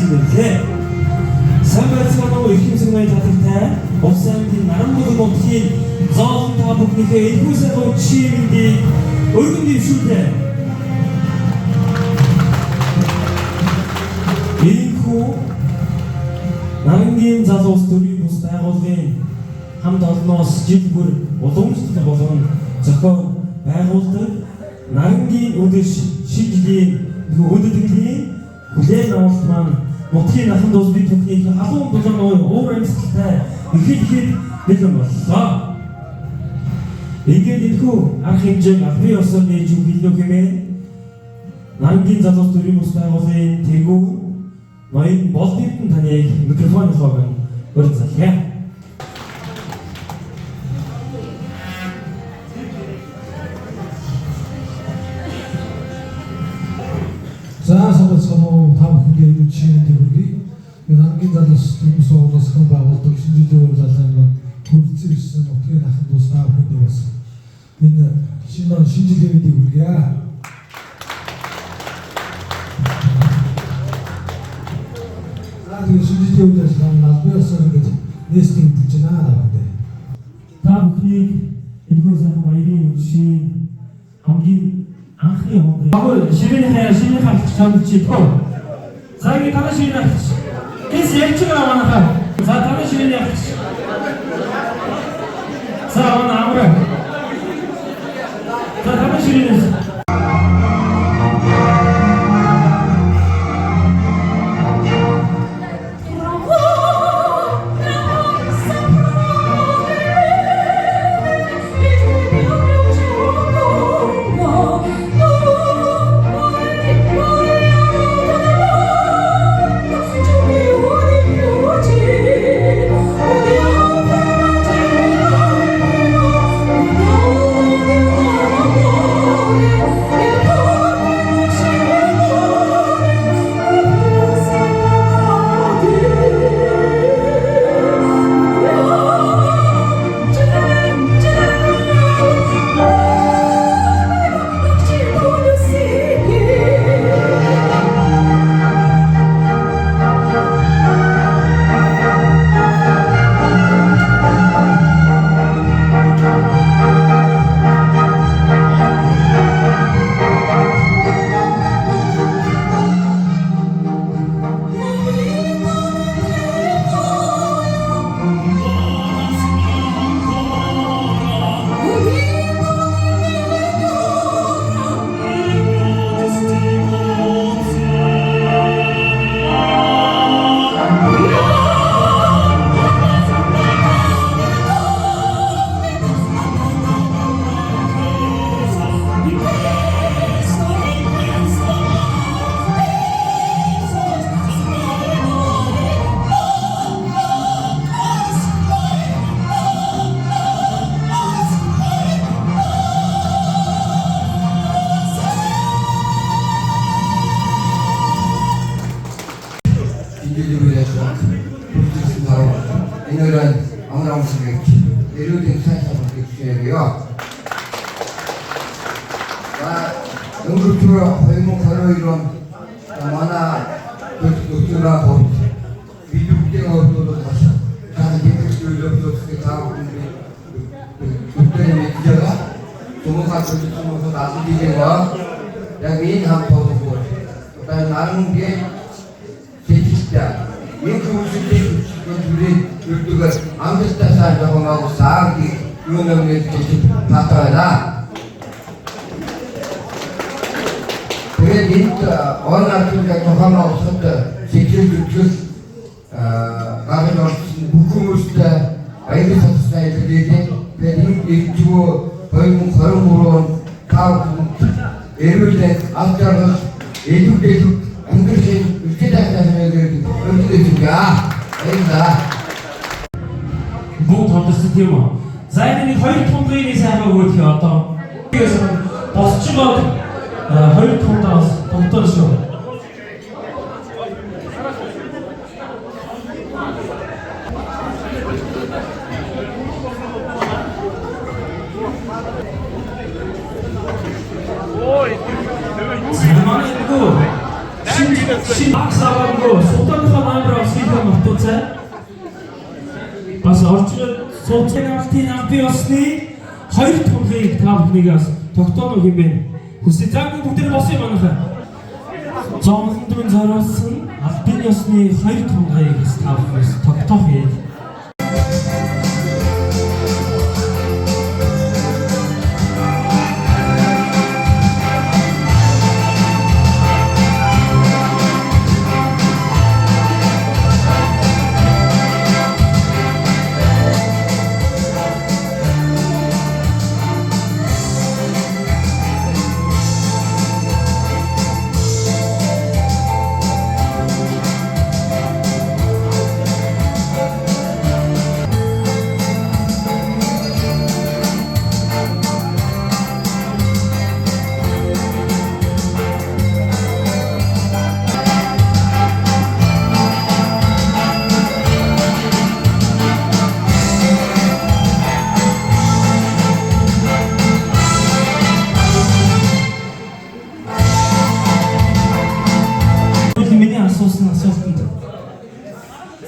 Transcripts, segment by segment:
нэлээ. Сайн байцгаана уу их юмсан байна татагтай. Усан нарамбуг нутгийн зоолон та бүхнийхээ энэхүү сайхан жишээндээ өргөн дэвшүүлээ. Энэхүү Нарангийн залуус төрийн бус байгууллагын хамт олноос жил бүр уламжлалт болгон зохион байгуулдаг Нарангийн өдөр шилжлийн өдөр төрлийн хүлээн авалт маань нутгийн нахан дус бид бүхний халуун булан уур амьсгалтай ихэд бэлэн боллоо. Ингээд энэхүү арга хэмжээг албан ёсоор нээж өгөх илүү хэмээн Нарангийн залуус төрийн бус байгууллагын тэргүү ноён Болдивтэн таныг микрофоныхоо урьдчилъя. За самбайцгаана та бүхэндээ өчигдөр хүргэе. Нарангийн залуус төрийн бус байгууллагын байгуулдаг шинэ жилийн урилгалын хүрэлцэн ирсэн нутгийн ахын дус та бүхэндээ бас энэ шинэ жилийн мэдээг хүргье. Шинэ жилийн урилгалын албан ёсоор ингэж нээсний хийж байна гэдэг. Та бүхний энэхүү сайхан баярын өдрийн хамгийн анхны хоолой. Ширээний хавч чамд чи тоо. Цагийн танаа ширээний хавч. Кис ярьж байгаа манайхаа. За танаа ширээний хавч. За манай амра. За танаа ширээний. 오늘은 아무랑스럽게 내려오던 사회상을 주셔야돼요. 응급투로 회목 가로이론 만화 독주나 본 미국대가 어도도 다시 다른 기술을 없었을 다 국대의 기자가 조모가 조모서 나서기제와 양인 한포도 볼 그다음 나는 게 제기자 이렇게 웃을 때 둘이 열두가 암스타산 적응하고 싸기 유명한 바꿔라. 그래 진짜 어느 날쯤에 하나 없었다. 제길 가면 묶음을 쓰다 아이들 사이들에게 배는 일주고 거의 걸음으로 다 예를 든 앞자는 예술대도 안 그렇게 으깨다니는 그렇게 되니까 아니다. Бүгд тодорсон тийм үү? За энэ нэг 2 тундын сайхан өгөх одоо. Тэгээс босч байгаа 2 тундаас тогтоо шүү. Шин агсаваагүй султааныхаа номер авсан юм автоцаа. Бас орчрол суулцгийн ампи осны хоёр томлыг та бүхнийгээс тогтооно хэмээн хүсэж байгаа бүгд босон юм анахаа. Зоонхондын зориулсан албаны осны хоёр томлыг та бүхнээс тогтоох юм.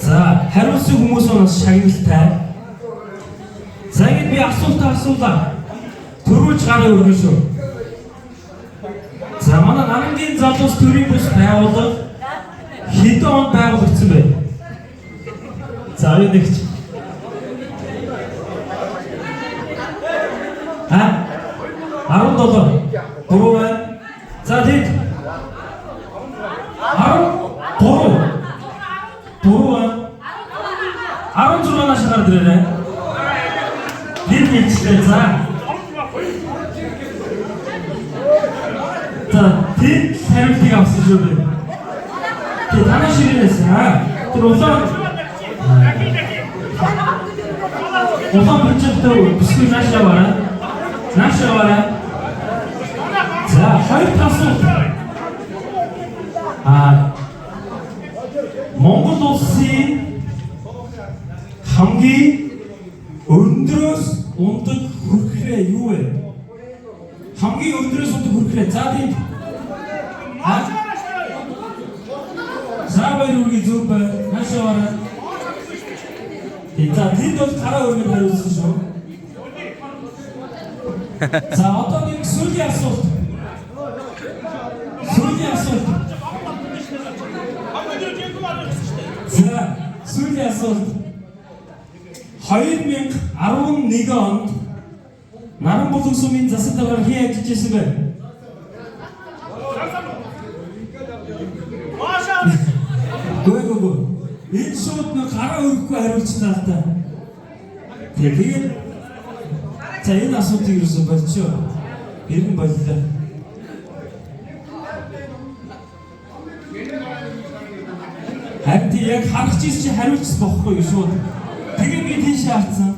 За, хариулсан хүмүүс бас шагналтай. За, ингэж би асуултаа төрүүлж гараа өргөн шүү. За, манай Нарангийн залуус төрийн бус байгууллага хэдэн онд байгуулагдсан бэ? За, юу нэгч. 17. Дөрөв байна. За, тэд 16 наш гараад ирээрэй. Хэд хэлчихлээ за. За, тэд хариултыг авсан шүү дээ. Тэд танаа ширээс тэр улаан бичэлтэй бүсгүй нааш яваарай. Нааш яваарай. За, хоёр асуулт. Монгол улсын хамгийн өндрөөс ундаг хүрхрээ юу вэ? Хамгийн өндрөөс ундаг хүрхрээ. За тийм. За баяр үргэлж зүг бай. Нашаараа. За тэнд бол гараа өргөн хариулсан шүү. За одоо нэг сүүлийн асуулт. За сүүлийн асуулт. 2011 онд Наранбулан сумын засаг даргаар хий ажиллаж байсан бэ? Гүг. Энэ шууд нэг гараа өргөхгүй хариулчихлаа л та. Тэгээд за энэ асуултыг юусэн болчихоо. Иргэн боллоо. Харин яг харах чи хариулчихсан бохгүй юу шууд. Тэгээд би тийш харцсан.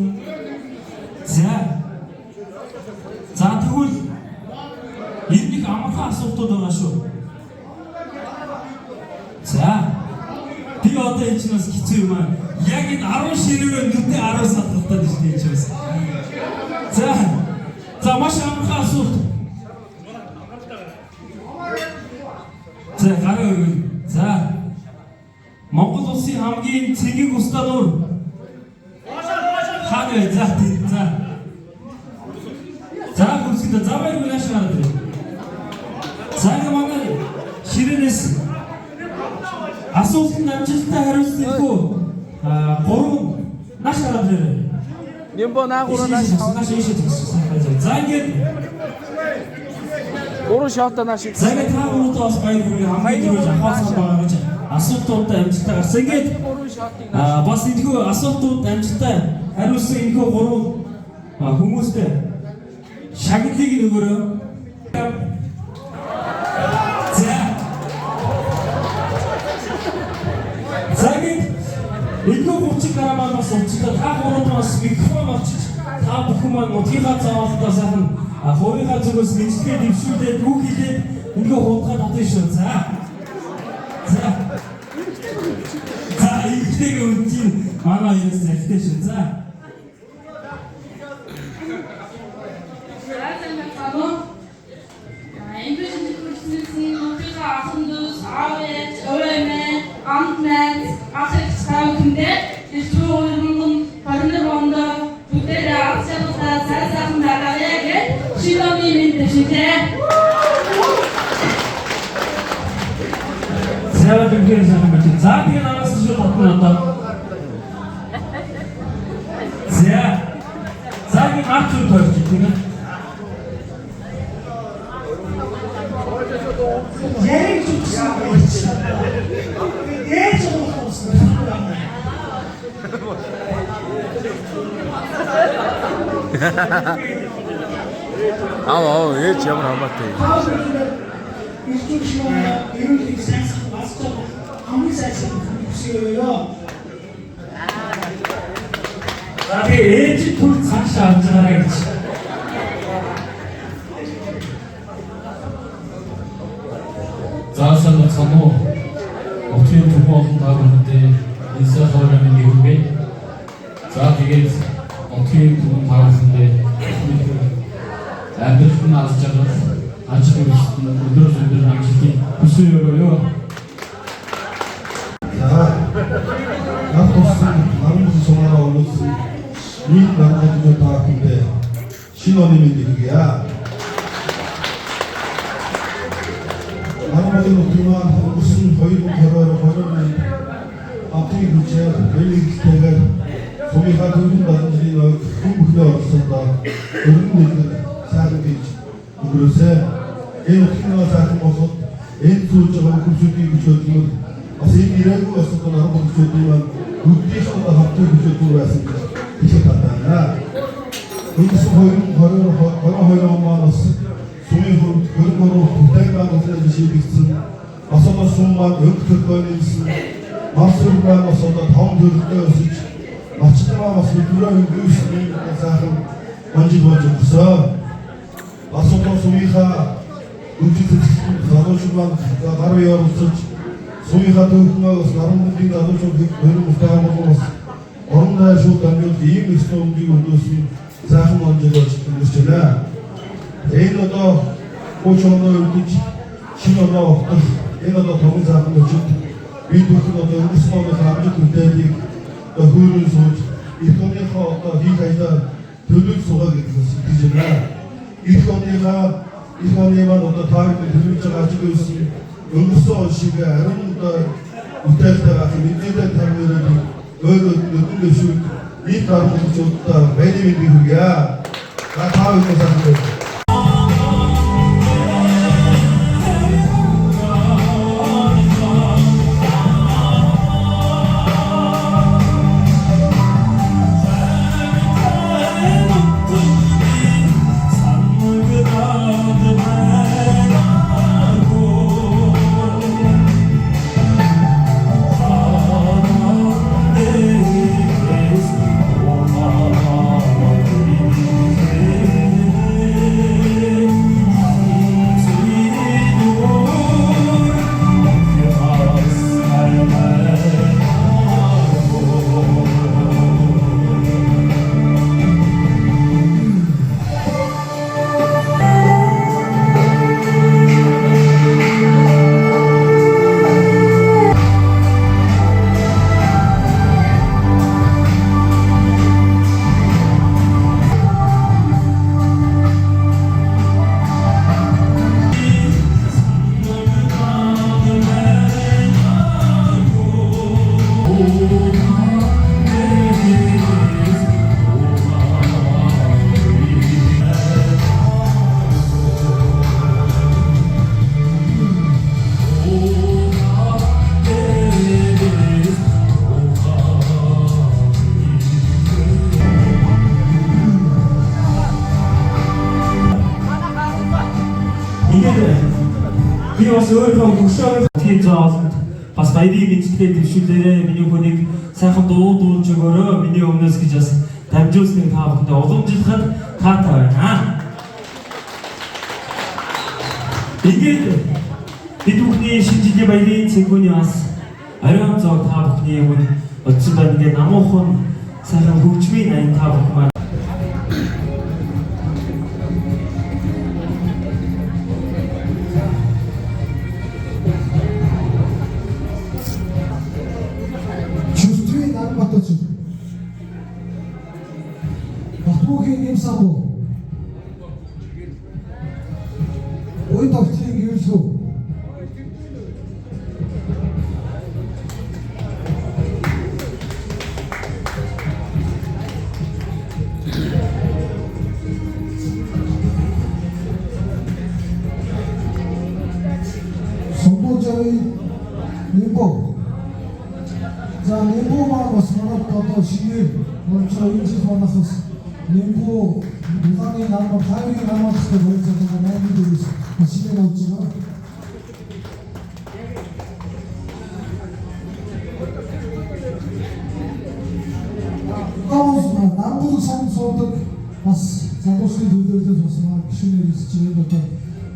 За тэгвэл энэ нэг амархан асуултууд байгаа шүү. За би одоо энэ чинь бас хэцүү юм аа. Яг энэ 10 ширээгээр нүдээ 10 саталтаад байна энэ чинь бас. За маш амархан асуулт. За гараа өргөн. За Монгол улсын хамгийн цэнгэг устдаа нуур. Хаагаа за. За гүрсгдэ за баяр уяаш гараад ирээ. За манай ширээнээс асуултанд амжилттай хариулсан хөө 3 наш гараад ирээ. Нэмбо наагуураа наш ийшээ төгссөн. За ингээд 3 шота наш. За ингээд таагуураа бас баяр хүрээ хамгийн түрүүж авахсан байгаа гэж асуултуудад амжилттай гарсан. Ингээд бас энэхүү асуултууд амжилттай хариулсан энэхүү 3 хүмүүстэй шагналыг нөгөөрөө. За ингээд энэхүү 30 грамаас уцтай та гураваас микрофон авчиж та бүхэн маань мутгийнхаа заавалтай сайхан хувийнхаа зүгээс мэдлэгээ дэвшүүлээд үг хэлээд энэхүү хуудгаа татна шүү. За ихтэйгээ үнтийн манай юус захтай шүү. За English and Christian, Africa, African, Arabic, Та бүхэндээ ирчүү уйлмын хоринор бондоо бүгдээрээ авч явахдаа сайхан байгаарай гэж шинэ минь дэвшээ. Зэвэ дүнгийн сайхан байж. За тэгээ нараас шүү татна одоо. Загийн арт зүйл тойрч тийм ээ. Яриг зүгсэн байж. Ээж уухсан. ээж ямар хамаатай. Ирчүүч маань ерөнхий сайхан басч хамгийн сайхан хүсэё. За тэгээ ээж түр цаашаа авч байгаарай гэж. Заасан сануу өчигдөр түмэн олон тааруудын инсаа хоолойн нэгэн. За тэгээд өчигдөр түмэн тааруудын амьдрал нь алж байгаа ажил үйлсэнд өдрөөс өдөр амжилтыг хүсье өрөөё. Яг туссан намын сумаараа олсон нийт намын таахындээ шинэ оны мэндийг хийе. Намын утмаа өсөн 2020 април үеэр бэлэгтэйгээр сумынхаа төрийн данжийн хүмүүхний оролцоодоо өргөн сайхан гэж өнгөрөөсэй. Энэ утмаа сайхан босоод энэ зүйлж байгаа хүмүүсийн хүчтэй бас энэ ирээгүй асуудал наран хүмүүсийн маань бүгдийн шууд хавтыг хүчтэй байсан гэж татаа. Үндсэн 2022 он маань сумын хувьд хөргөрөө бүтээгдэхүүн үйлчлэл шийдэгдсэн. Асуумас сум маань өг төлөвлөсөн. Масрын маань асуудал том төрөлтэй өсөж мачтаа бас өдрөө өнгөрсөн сайхан онжиг болж өгсөн. Асуумас сумынхаа үйлчлэл залуучууд маань гарын оролцож сумынхаа төвхнөөс наран бүдгийн залуучууд хөрөг устгаамаас орон найшууд амжилт ийм өсөлтийг өрнөсөн сайхан онжиг болж өгсөн. Энэ одоо очооноо үрдэж шинэ оноо огтох энэ одоо том сайхан өчөд бид бүхэн одоо өнгөрсөн оны амжилт мэдээллийг хөөрөн сууж их оныхоо одоо хийх аялаа төлөв суугаа гэдэг нь сэтгэж байна. Их оны маань одоо таарны төлөвлөж байгаа ажил үйлсэн өнгөрсөн он шиг ариун одоо үтээлтэй байх мэдээлэл тармирыг өөрөө өдөн дэвшүүл ийм дарамтчуудаа байны мэдээ хүргье. За таа их сайхан Би бас өөрөө хөшөөрөх тийм заавал бас баярыг эзэдгээ дэвшүүлээрэ миний хүнийг сайхан дуу дуулж өгөөрэй миний өмнөөс гэж бас дамжуулсныг та бүхэндээ уламжлахад таатай байна. Тэгээд бид бүхний шинэ жилийн баярын цэгүүний бас ариун зог та бүхний өмнө очсон байна. Ингээд намуухан сайхан хөгжмийн аян та бүхэн маань явж. Батбуугийн нэм самбуу. Ой тогтгийн гэрэлгүй. Somboожой Нимбо. За Нимбо маань бас манайд одоо шинээр монцоо энэ жил манайхаас Нимбо Улааны намар хайрын намартай болцоо найдаж ирсэн. Шинээр авч байгаа. Намбул сонсоодог бас залуучдын төлөөлөл бас маань гишүүнээр ирж байгаа одоо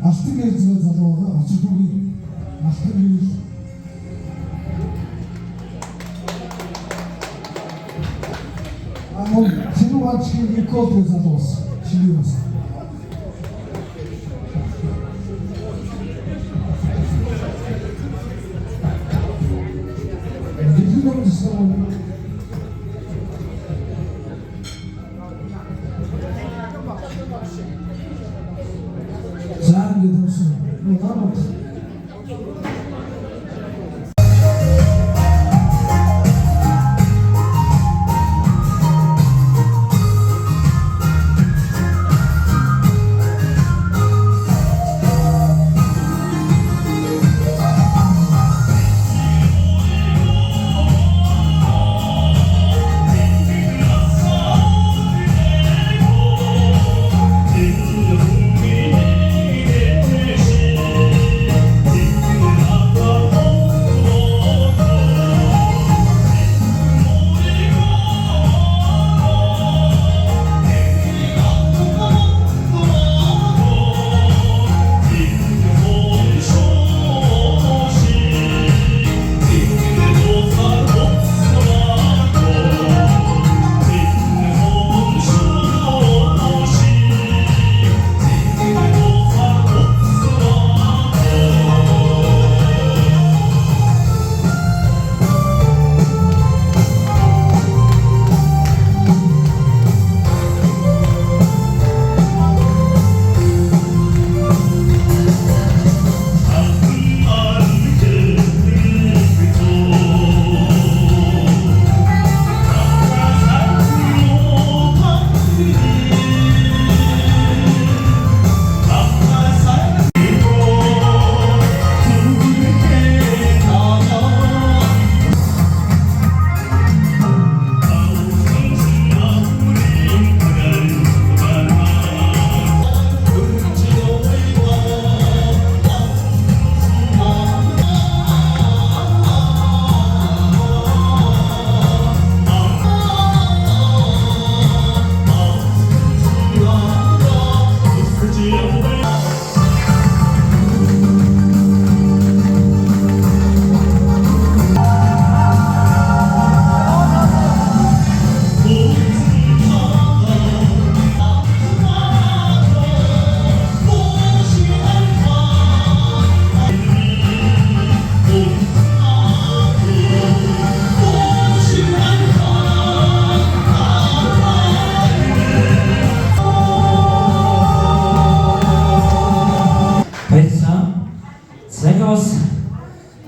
алтан гэрзээ залуу байгаа. Очирдуугийн алтан гэрэл Синувачгийн рекорд залуус шинээр бас. Дэлгэрэнгүй гэсэн. За ингэ дөрсөн. Нуураад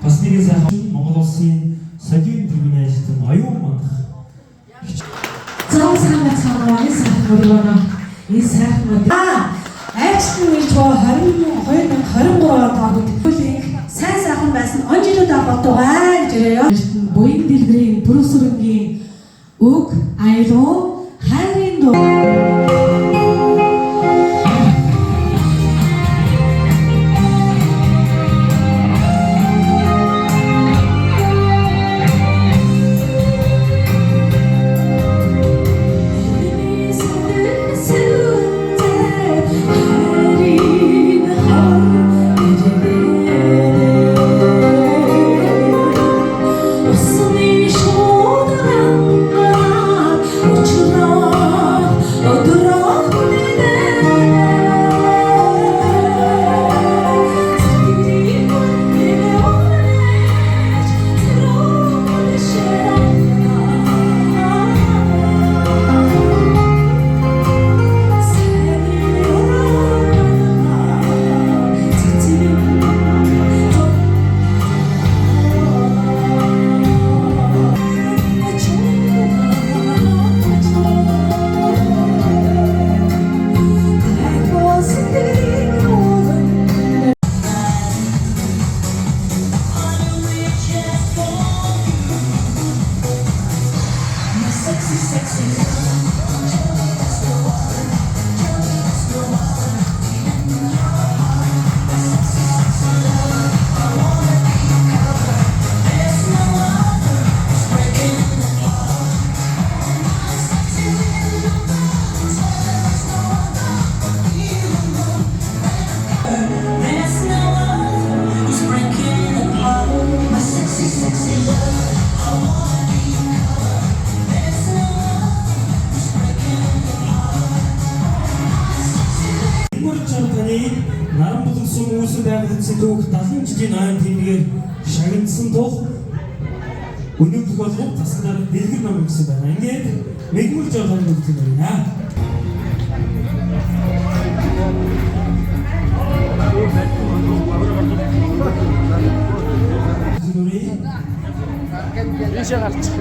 бас нэгэн сайхан Монгол улсын соёлын төвийн ажилтан оюун мандах. Зам санаа цаанаа энэ сайхан мөрөөнө энэ сайхан мод. Айчтан үеч 2023 онд төлөвлөлт сайн сайхан байсан он жилүүд авахтугай гэж яриа. Буян дэлгэрийн бүрөөсрөнгийн үг аюулгүй хайрын дуу. түүх 70 жилийн айн тэмдгээр шагнадсан тул өнөөдөр бол тасгалаар дэлгэр ном гэсэн байна. Ингээд мэгмүүлж байгаа юм үзсэн байна. Ийшээ гарчих.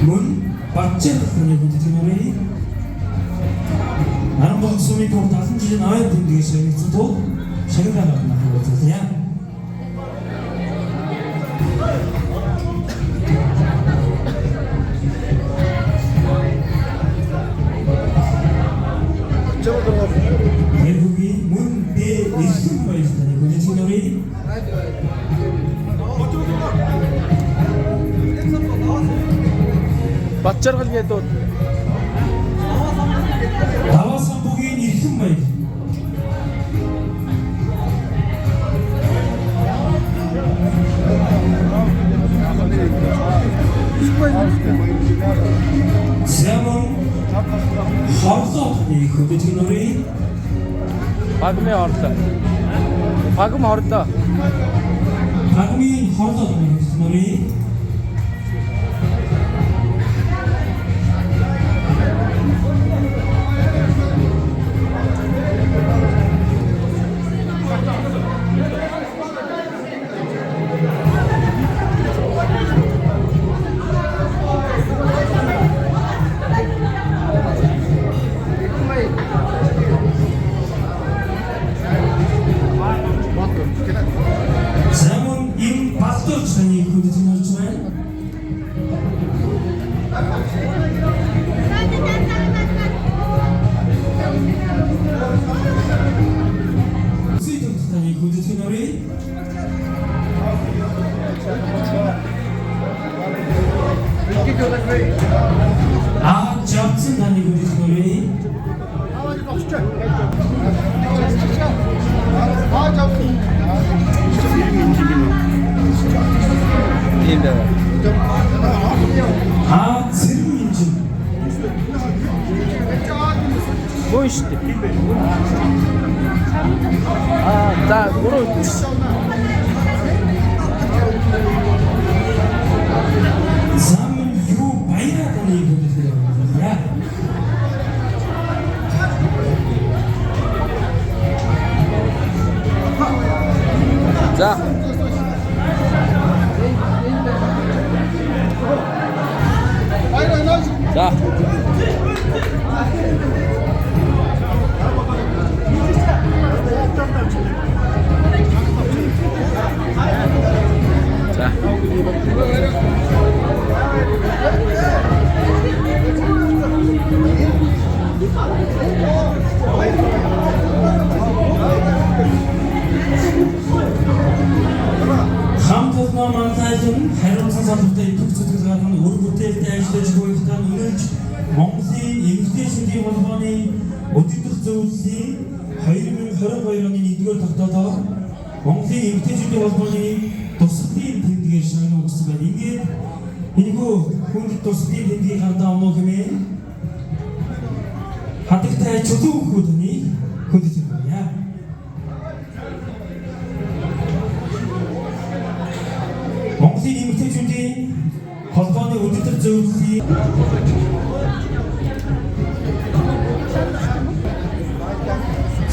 Мөн баччихны бүтээгдэхүүнээ Армон сумын төр 70 жилийн айн тэмдгээр шагнадсан тул шагнаад байна гэсэн юм. Эргүүгийн мөн дэ ирсэн байсан бүтээгдэхүүнээ Батчаргал гэдэг Даваа самбугийн ирсэн баяр. Сэмон хорсоохны хөдөлгөөнөөрий багмын хорлоо. Багм хорлоо. багмын хорсоохны хөдөлгөөнөөрий Сэмон им пасторчны хөдөлгөөнөөрч байна. Сэтгүүлчний хөдөлгөөнөөрий Жавцын таны хөдөлгөөнөөрий Цэрэг инжин Бөө шүү дээ. За гурав. Замын юу баяраа таны хөдөлгөөнөөрий яа. За. За. Хамт олон манлайлан хариуцсан салбартай идэвх зүтгэл гадна өр бүтээлтэй ажиллаж буйхтаа өнөөж Монголын эмэгтэй шүдийн холбооны өдөртөх зөвлөлийн 2022 оны 1-р тогтоолоор Монголын эмэгтэй шүдийн холбооны тусгалтын тэмдгээр шагнах гэсэн байна. Ингээд энэхүү хүнд тусгалтын тэмдгийг хандаа оноо хэмээн хатагтай чулуу хүмүүний хөдөлж байна. Монголын эмэгтэйчүүдийн холбооны өдөртөх зөвлөлийн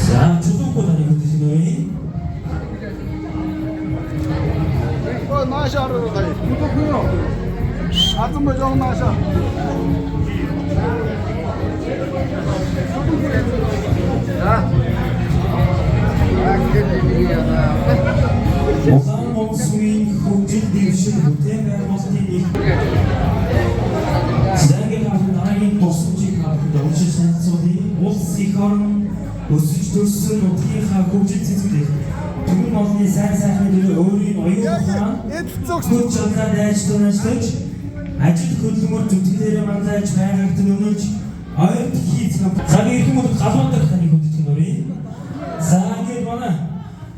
За чулуу таны хөдөлгөөнөөрий 나샤로 가요. 이거 아좀 좀 나샤. Улаан Монголын хөгжил дэвшин бүтээн байгуулалтын нэг Зангил хааны тусламжийг авах уншиж санацуулын улс их орн өсөж төрсөн нутгийнхаа хөгжил цэцгэлийг Түмэн олны сайн сайхны дөрөв өөрийн оюун ухаан хөт чадлаар дайжтуунажлаж ажил хөдөлмөр зүтгэлээрээ манлайж байгаагт өнөөж ойрт хийцэн цагийн эрхэм мод галуудаг таны хөдөлгөөнөөрий За ингээд манай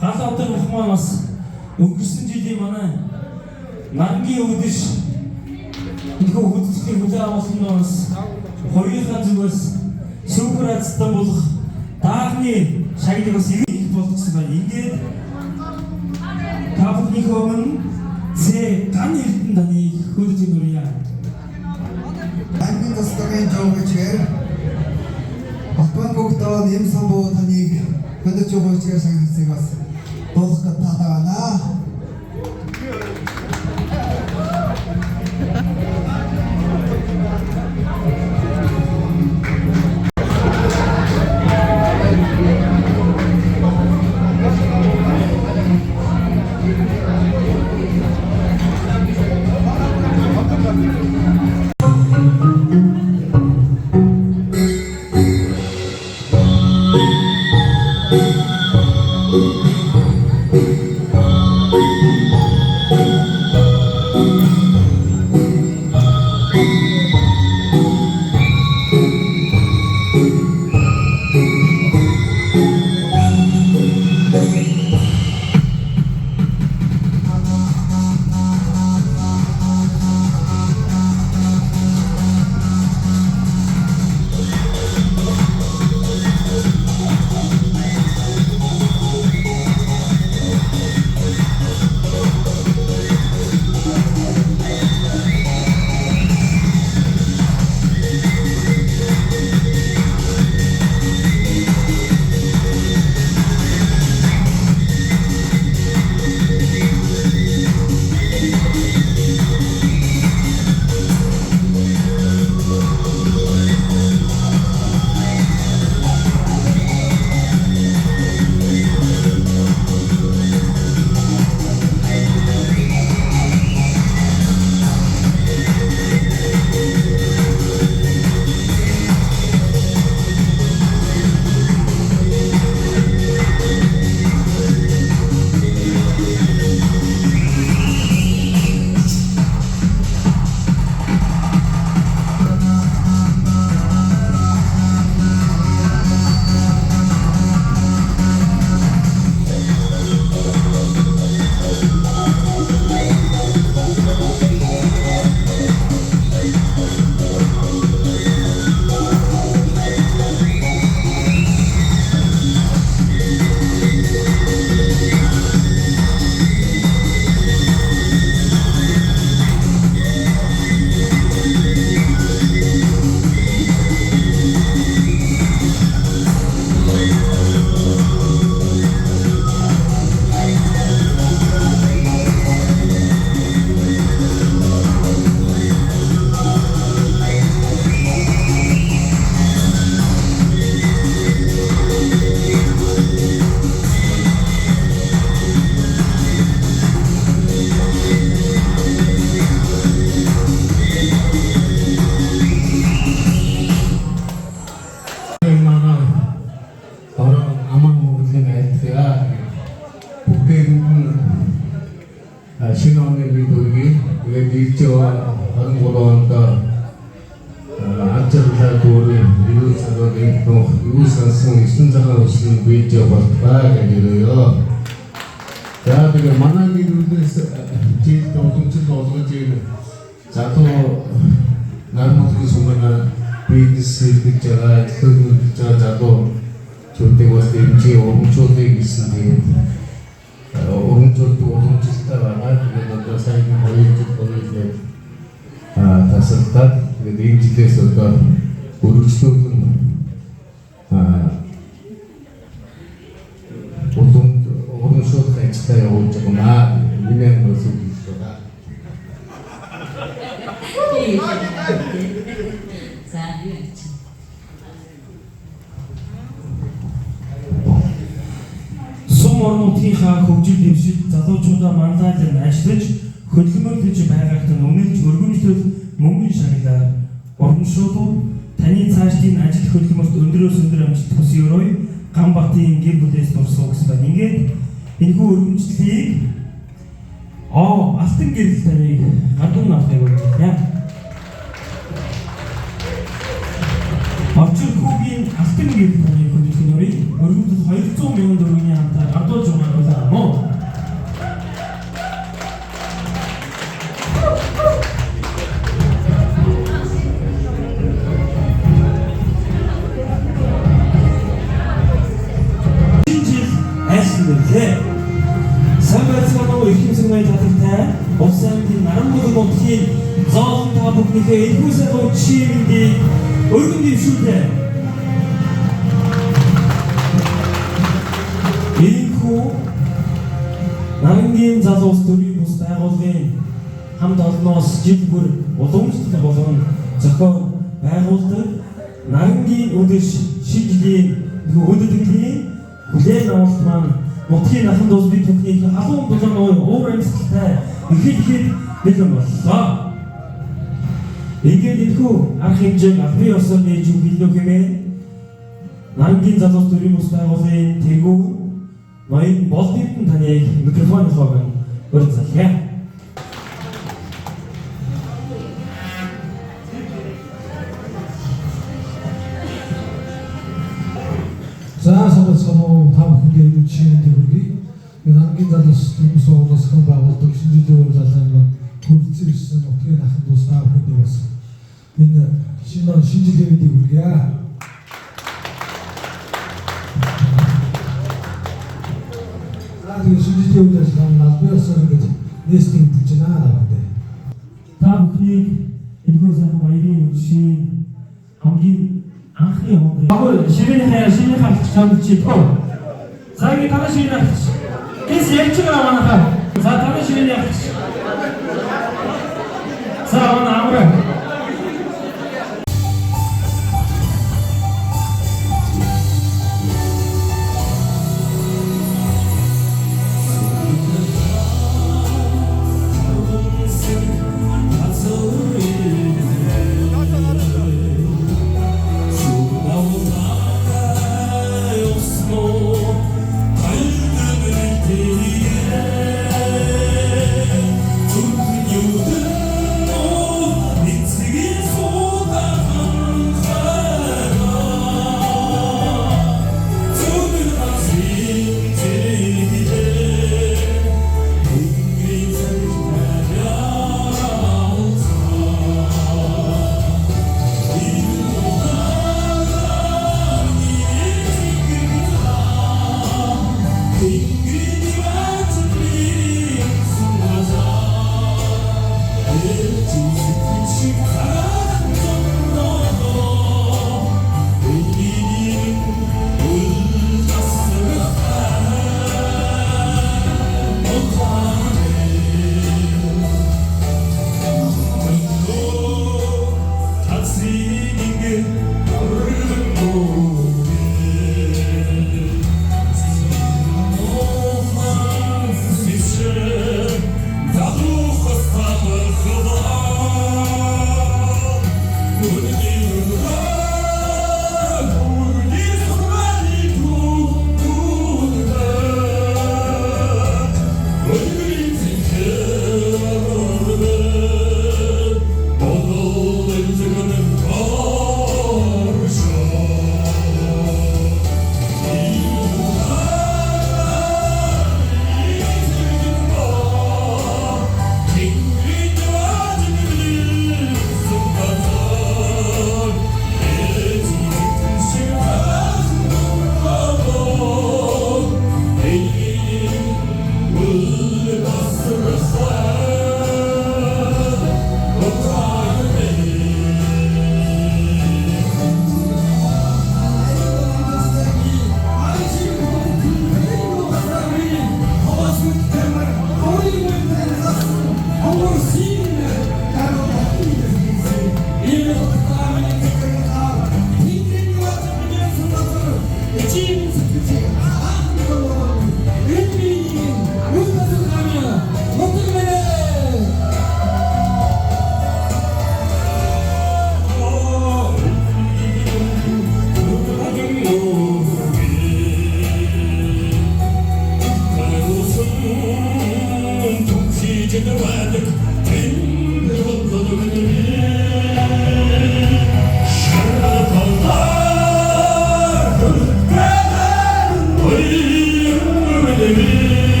галуудаг ухаан бас өнгөрсөн жилийн манай Наргийн өдөш энэхүү хөдөлгөөний хүлээн авалтнаас хоёрын зүгээс супер азтай болох даахны шагныг бас их болгосон байна. Ингээд та бүхний өмнө зэ ганы эрдэнэ таны хөдөлж өгье. Ангийн таслагын жогчээр Батбан бүгдөө нэм самбуу таныг хөдөлж өгөөчээр санагдсыг бас болох гэдэг байна. шинэ оны видеогийг тэгээд видео 23 онд ачаалал дүүрэн юу цагааны нөх юу сансан 9 цагаан өссөн видео болтгоо гэдэг. За тэгээд манай гэрүүлээс жил уламжлал болгож ирэх залуу нарматын сумана бизнес хийж байгаа төлөвлөж байгаа залуу чөлөөг бас дэмжиж уламжлуулыг гэсэн тэгээд уламжлалтай байгаа. Тэгээд одоо сайн хоёр жил болоод тасалдаад тэгээд энэ жилээс одоо үргэлжлүүлэн уламжлалт ажиллаа явуулж байгаа маа. Миний бас үгүйс байна. За юу ч Сум орнуудынхаа хөгжил дэвшил залуучуудаа манлайлан ажиллаж хөдөлмөрлөж байгаагт нь үнэлж өргөмжлөл мөнгөн шагналаар урамшуулал таны цаашдын ажил хөдөлмөрт өндөрөөс өндөр амжилт хүсье Ганбатын гэр бүлээс дурсуу гэсэн байна. Ингээд энэхүү өргөмжлөлийг алтан гэрэл таныг гадуун авахыг байна. Орчин хүүгийн алтан гэрэл таныг хөдөлгөх нь өргөмжлөл 200 мянган төгрөгийн хамтаар гадуур журмаар мөн. бай татагтай улс аймгийн Наранбүрэг нутгийн зоолон та бүхнийхээ энэхүү сайхан жишээндээ өргөн дэвшүүлээ. Энэхүү Нарангийн залуус төрийн бус байгууллагын хамт олноос жил бүр уламжлалт болгон зохион байгуулдаг Нарангийн өдөр шинжилгээний өндөр төрлийн хүлээн авалт маань нутгийн нахан дус бид бүхний халуун булан уур амьсгалтай ихэд бэлэн боллоо. Ингээд энэхүү арга хэмжээг албан ёсоор нээж өгөх билүү хэмээн Нарангийн залуус төрийн бус байгууллагын тэргүүн ноён Болдивтэн таныг микрофоныхоо урьдчилъя. За сонголцоо та бүхэндээ энэ жишээний хүргэе. Нарангийн залуус төрийн байгууллагаас хэн байгуулдаг шинэ жилийн уралдаан хүрэлцэн ирсэн нутгийн ахын дус та бүхэндээ бас энэ шинэ жилийн хүргэе. Тэгээд шинэ жилийн уралдаан албан ёсоор ингэж нээсний гэж наадаг. Та бүхний энэхүү сайхан баярын үеийн хамгийн анхны хоолой. Шинэ хавч чамд чипо. Цагийн танаа шинэ хавч. Эс ярьчгаа манайхаа. За танаа шинэ хавч. За амра.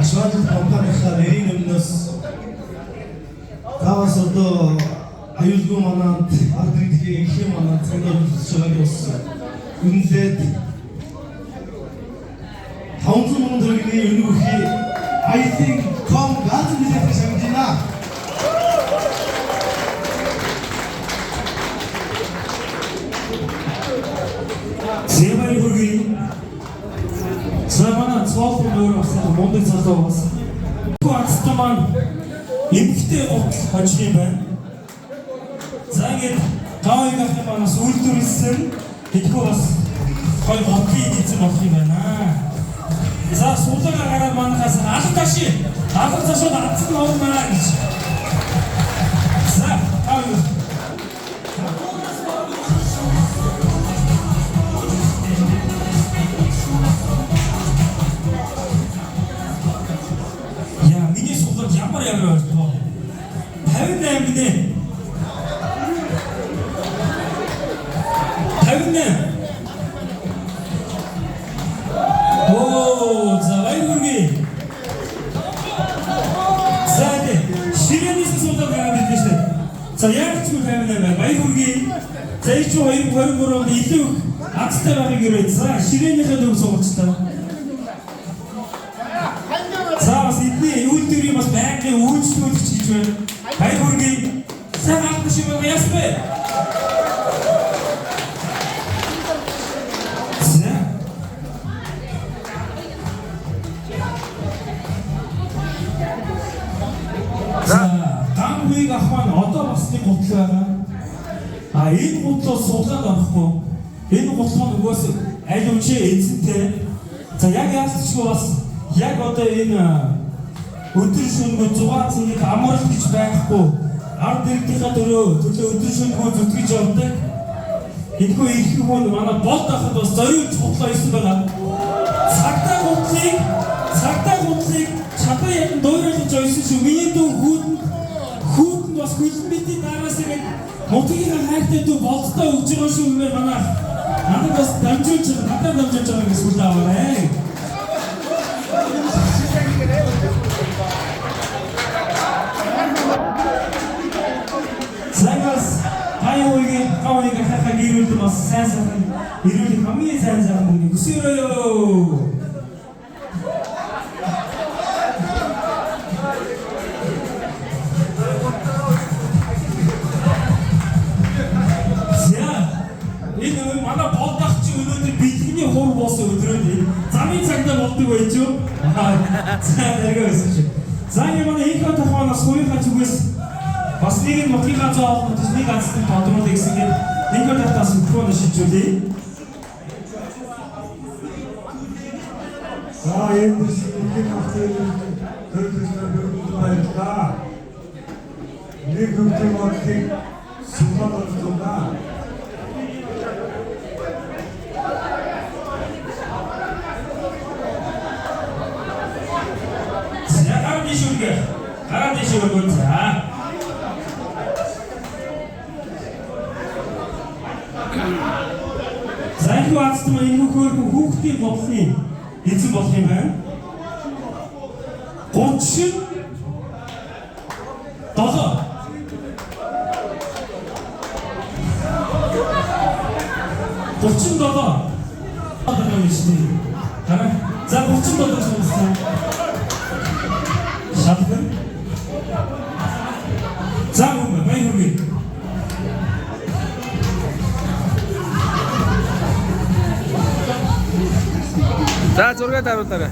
Ашвал компанийнхаа нэрийн өмнөөс таваас одоо аюулгүй манад ард иргэдийн их манад цагдаа үзэж байгааг бас үнэлээд 500 мянган төгрөгийн өнөөх хий I think com ганц билет шагнана. Зэмээр хүргэе. Савана цоолт өөр болсон мундаг залуу бас. Хацтай маань эмгтэй гутал хожих юм байна. За ингээд таавын ахын манаас үйлдвэрлэсэн тэдгүй бас гой готлын эзэн болох юм байна. За суулгаа гараад манахаас алга таши. Алга цашууд алдсан орноо гэж. За таавын ямар яваа тоо 58 нэ 58 оо завай гүрги саде ширэнис суулгад гараад ирлээ шүү. За яг ч юм 58 бай гүрги зэйч 2023 онд илүү азтай байхыг ирээд за ширээнийхээ төв суулгацлаа. За эдний үйлдвэрийн бас байнгын үйлчлүүлэгч гэж байна. Бай хүргэе. Сайн авах шиг байгаа ясвэ. За гамбыг ахман одоо бас нэг гутал байгаа. Энэ гутлаас суулгаад орохгүй. Энэ гутлаа нөгөөс аль үнчээ эзэнтэй. За яг яасчгүй бас яг одоо энэ өдөр шөнөгүй 6 цагийг амралт гэж байхгүй ард иргэдийнхээ төлөө өдөр шөнөгүй зүтгэж явдаг. Энэхүү их хүн манай болд ахад бас зориулж хутлаа исэн байгаа. Цагтаа гутлыг чадаа яг дууруулж ойсон шүү. Миний дүү хүүтэнд бас хөлн битий дараас ингэ мутгийн хайртай дүү болдтой өгж байгаа шүү гэмээр манай надад бас дамжуулж байгаа гэж хүлээ аваарай. Сангас хаяугийн хахаг ирүүлдэг бас сайн ирүүлэх хамгийн сайн хүн хүсээрөө. Энэ манай болдох чи өнөөдөр бэлгэний хур боосон өдрөө замын цагтаа болдог байж юу? За дэргээ өсөж. За энэ манай их хатаханаас хоёрхан зүгээс бас нэг нь мохын газар авах нэг ганцхан тодруулах гэсэн гээд нэг удаас микрофон шилжүүлээ. За энэ шинэ хавцыг төлөвлөсөн баярлалаа. Нэг өдөр модыг суммалуулсан. Гараад ишүүргөө за. Сайн хуацтай энэ хүүхдийн бодлын эзэн болох юм байна. 37 За 37 сонсон. Шатган. За өмнө бай хүргэе. За зураг таруулаарай.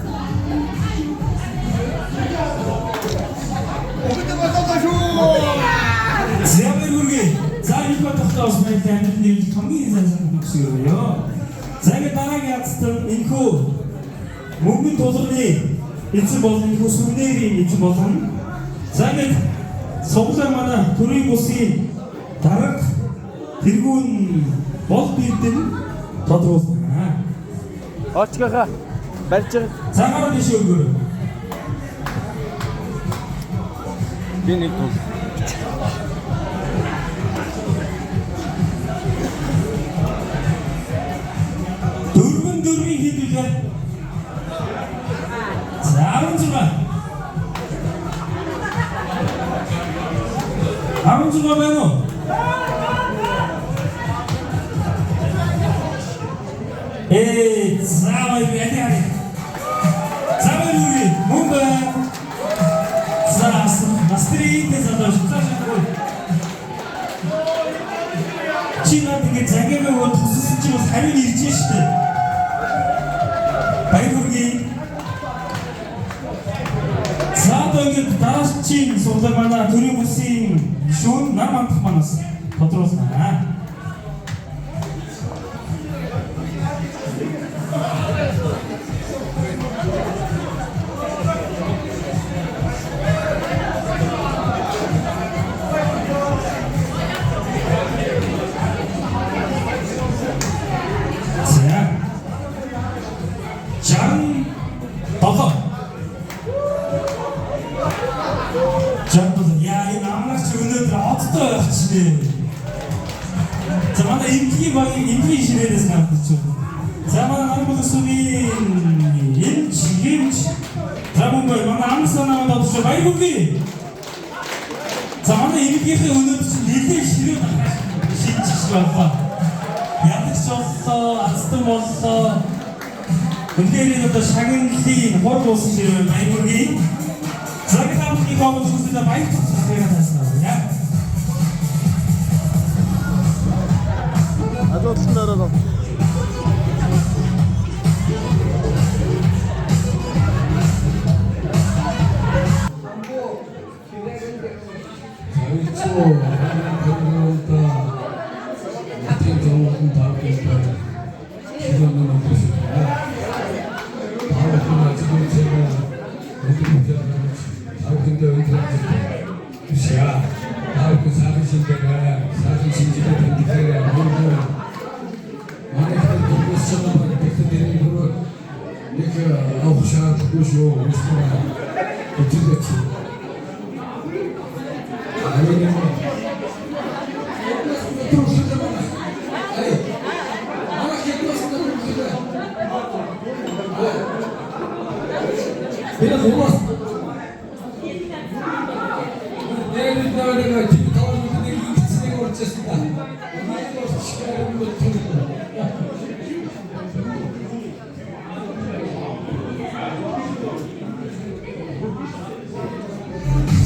Зэмэр хүргэе. За их батхтаас мэйлэн нэг хамгийн сайн өгсөөрөө. За ингэ дараагийн яцтай энэхүү мөнгөний тулганы эзэн болон энэхүү сүмнэрийн эзэн болон за ингэ соглоо манай төрийн бүсгийн дарга тэргүүн бол бидэн тодруулсан. Очгоха барьж байгаа. Цагаар дэш өгөөрэй. Би нэг тул. Дөрвөн хэд үлээ? За 16 아론주가 배너. 싸워 이거 애들이. 싸워 우리 뭔가. 스트레이트에서도 식사하고. 지난 되게 자기가 두수 쓰지고 살이 일치시대. 바이브기. 사도에게 다시 소다마나 두리무싱 쇼 나만 타만았어. 더 들었어. 장 버섯. 장 버섯. 야, 이 남락시 은혜들 어떻다 하시네. 자, 마다 인기 시대에 대해서 나왔죠. 자, 마다 나무도 수빈 임치. 자, 뭔가 마다 아무서 나와도 없죠. 많이 보기. 자, 마다 인기에서 은혜도 일대 시대에 나가시네. 신치시가 약속했어, 아직도 못했어. 근데 또 작은 신 호르보스를 많이 보기. 저기 나무기 가면 누구나 많이 톡톡하게 갔습니다. 아주 신나라다.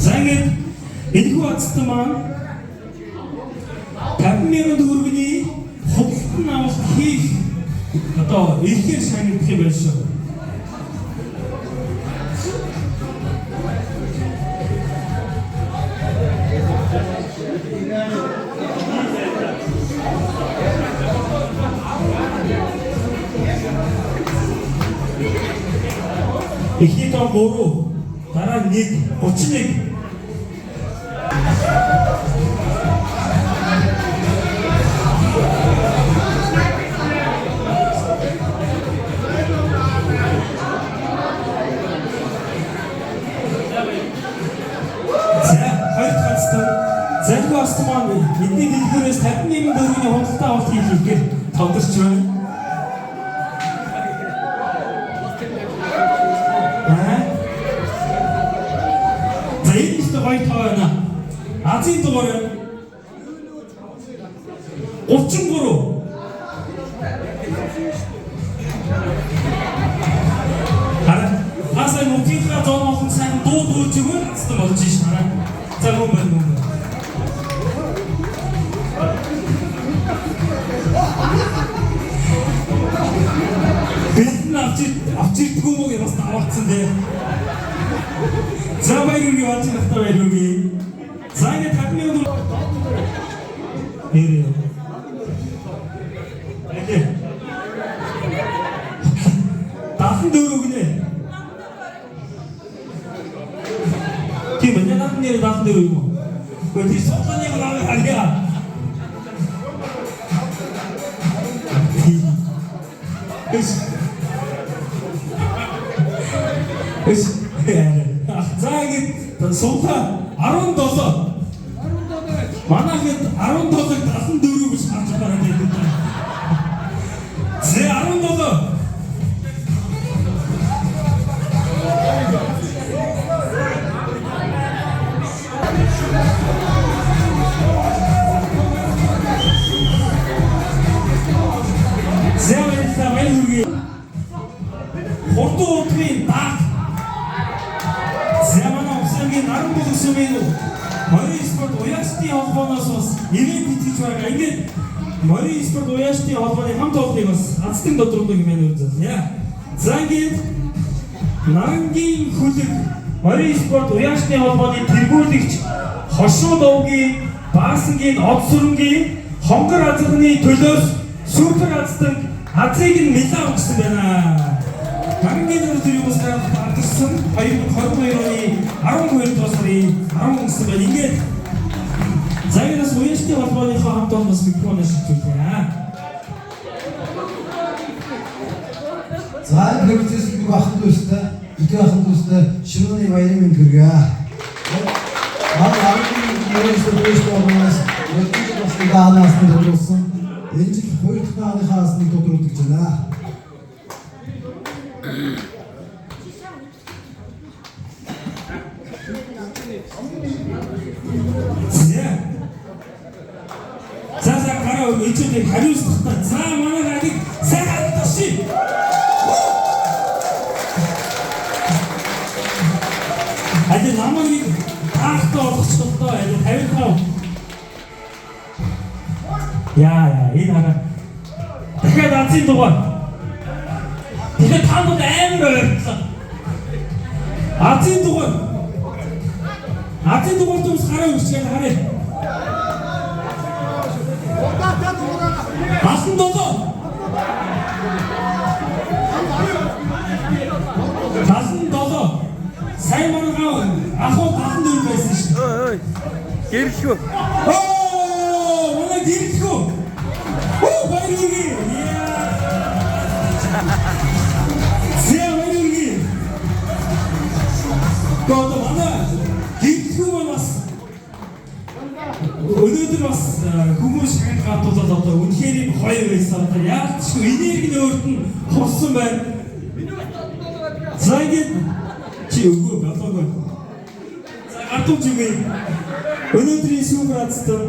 Sangat itu teman kami memang begini hopeful now he atau ikhir sangat kebiasa. 이게 더 뭐로 나랑 얘기 어찌 얘기 Sen kastımam bitti bildiğiniz hepimizin dönüyor hafta hafta ilgili tanıştırın. Zayıf işte baytağına 아직 동안은 옵중고로 아사히 목티가 더 먹은 상 도도중은 아직도 멋지시 하나 자 보면 앞질 구멍에 가서 나왔는데 자바 이름이 왔지 갔다 와 이름이 자기가 닭면으로 이래요 이제 나쁜데로 그냥 그게 맨날 나쁜데로 이거 어디 속던 얘기 나오는 게 아니야 자기 소타 아론도서 만약에 아론도서 다른 누르고 자주 가야 되겠다 제 아론도서 уяашны холбооноос бас ивент битгэж байгаа. Ингээд морин спорт уяашны холбооны хамт олоныг бас азтын додруудаг юм байна үзүүлээ. За ингээд Нарангийн хүлэг морин спорт уяашны холбооны тэргүүлэгч Хошуу Довгийн Баасангийн Од сүрэнгийн хонгор азганы төлөөс супер аздаг азыг нь нэлээд өгсөн байна. Нарангийн төрөмс гаргасан 2022 оны 12 дугаар сарын 10 гэсэн байна. Ингээд загнаас уяашны холбооныхоо хамт олон бас микрофон шилжүүлээ. За гэрчээс нэг ахын дүүстэй, iki ахын дүүстэй ширүүний баярын мэнд хүргэе. Ерөнхийдөө өөрсдөөс өдөрт бас даанаас нь дөрвсөн. Энэ жил хоёр дахь ааныхаас нэг додруудж байна. За гараа ээжүүдийг хариуцлагатай. За манай радиг сайн хандчихъя. Хадаа намайг таахтай олгочихлоо. Энэ 55. Яа энэ хараа. дахиад азийн дугаар. Тэгэхээр та бүхэн амар ойрлоо. Азийн дугаар. Азийн дугаар дүүс хараа үсгээр харъя. Асан доо. Асан доо. Сайн маргаа ахоо асан дөө байсан шүү. Ой. Гэрхүү. Оо, манай гэрхүү. Оо, баярыг. Зэ баярыг. Гол манай гэрхүү бас өнөөдөр бас хүмүүс шагнал гатуулаад одоо үнэхээр хоёр байсан. Одоо яг ч энерги өөрт нь хурсан байна. Цагийн чи өгөө болоогүй. За гатууч юм. Өнөөдрийн супер азтан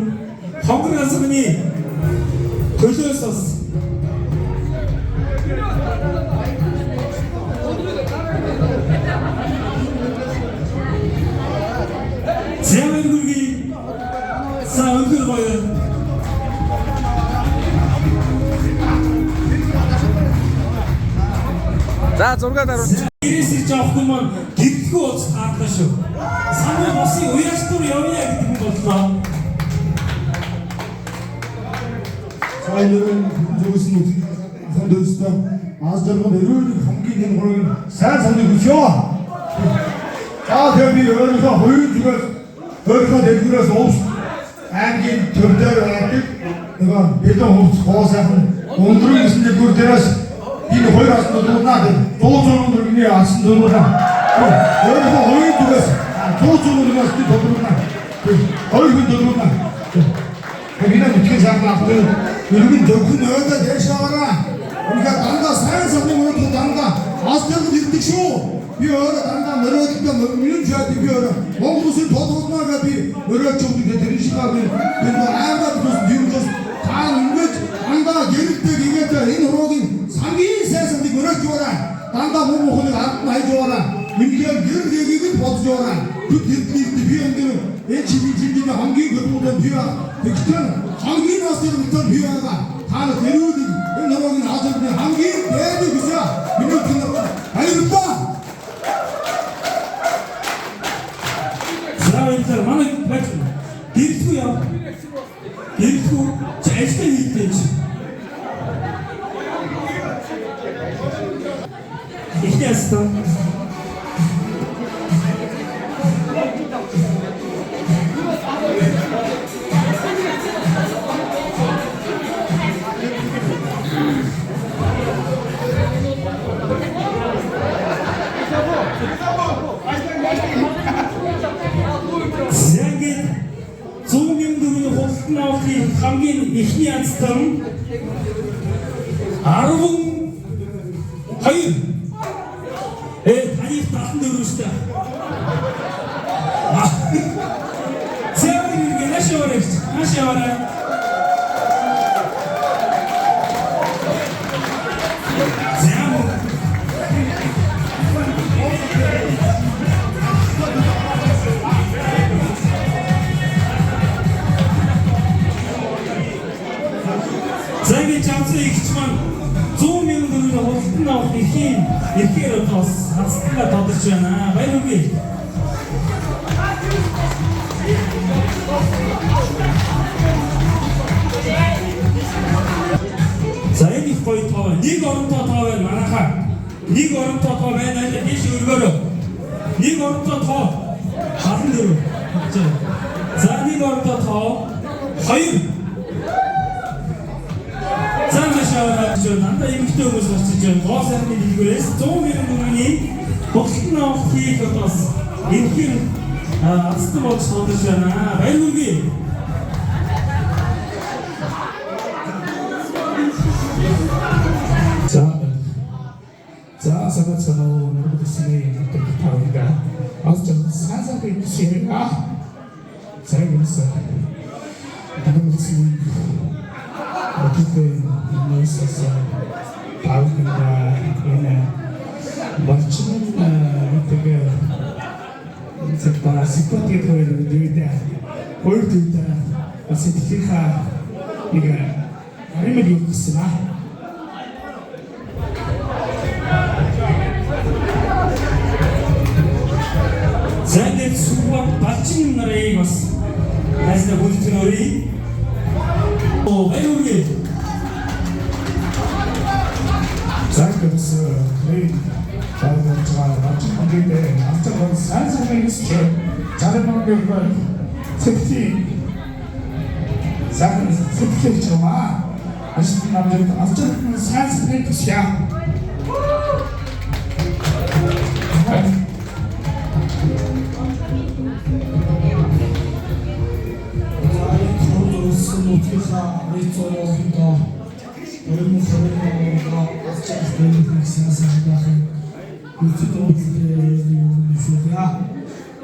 хонгор азганы төлөөс бас Зэмэргүй саунгэр гоё. За зураг даруул. Ирээсээ жоохгүй маань гэрхүү ууц таарлаа шүү. Самуу босын уяастур явъя гэдэг юм боллоо. Сайнэрэн зүгс нь сондөөстэй аз жаргал эрүүл хамгийн энэ хургийг сайн саныг хүсье. За тэгээд би өөрийнхөө хоёрын зүгээс өөрийнхөө дэлгүүрээс уус аймгийн төвдөр байдаг нөгөө бэлэн хувц хоосайхан өндрөн гэсэн дэлгүүр дээрээс энэ хоёр асны дуунаад 100 өндрөгний асан дуунаа өөрийнхөө хоёрын зүгээс 100 өндрөгнөөс би тодруулнаа. Хоёрын тодруулнаа. Бид нэгэн сайхан авдаг өргөн зөвхөн ойдоо дэшаараа үнэхээр дандаа сайн самны мөрөд дандаа асдаг ирдэг шүү. Би өөрөө дандаа мөрөдөө минь жаад би өөрөө Монгол улсын тодорхойлноо би мөрөд чөмдөг тэр шиг аа би аймаг тус димжс таа ингэж дандаа гэрэлтэй игээд энэ уруугийн сангийн сайн самыг мөрөд яваараа дандаа муухныг хайж яваараа үнэхээр гэрэлтэйг бодж яваараа бид хэдний би энэ энэ чигийн хамгийн гөрмөд би тэгтэн хамгийн насны мөрөд би байгаа таа тэрүүд энэ уруугийн хаалганы хамгийн дээд үсэ миний баярлалаа. Сравнительно манай бач гэрхүү яа. Гэрхүү чэйстэй хийдэж. Ихтэйстэ. хамгийн ихний азтан 12 таних татан дөрөвчтэй. Зэвэр нашавараа. авсан ихч маань 100 мянган төгрөгийн худалдан авах ихээр бас хацлаа тодорч байна. Баяр хүргэе. За энэ их гоё тоо. Нэг оронтой тоо байна манайхаа. Нэг оронтой тоо байна. Дэш өргөөрөө. Нэг оронтой тоо. Халан дөрөв. За нэг оронтой тоо. 2. За машаа надад эмэгтэй хүмүүс болчихж байна. Гоо сайхны дэлгүүрээс 100 мянган төгрөгийн худалдан авах хийх бас энэхээр ацтай болж тодорч байна. Баяр хүргэе. За санаа нэрбэсний өдөр тавга аз жаргал сайн хийчихээ. Сайн юмсаа. Танамсны өдөртэй нөөсөөсөө тавга энэ болчихсон үтэйг зөвхөн сипотик хоёрын дүйдэ хоёр дүйдэ бас итгэхаа нэг аримыг юу гэсэн аа. Зэндээ супер бачин нарыг бас найсна бүлтнөрий. Оо баяргүй. Загтас эй таамаачаа бачин модээ автор сайн хийсч жаргамаг сэтти загт сэтти чамаа ашиг намайг автор сайн хийсч яа. Мутиха рецолохинто өрмөсөрөөгөө авчиж байсан санагдах үтдөөс юуя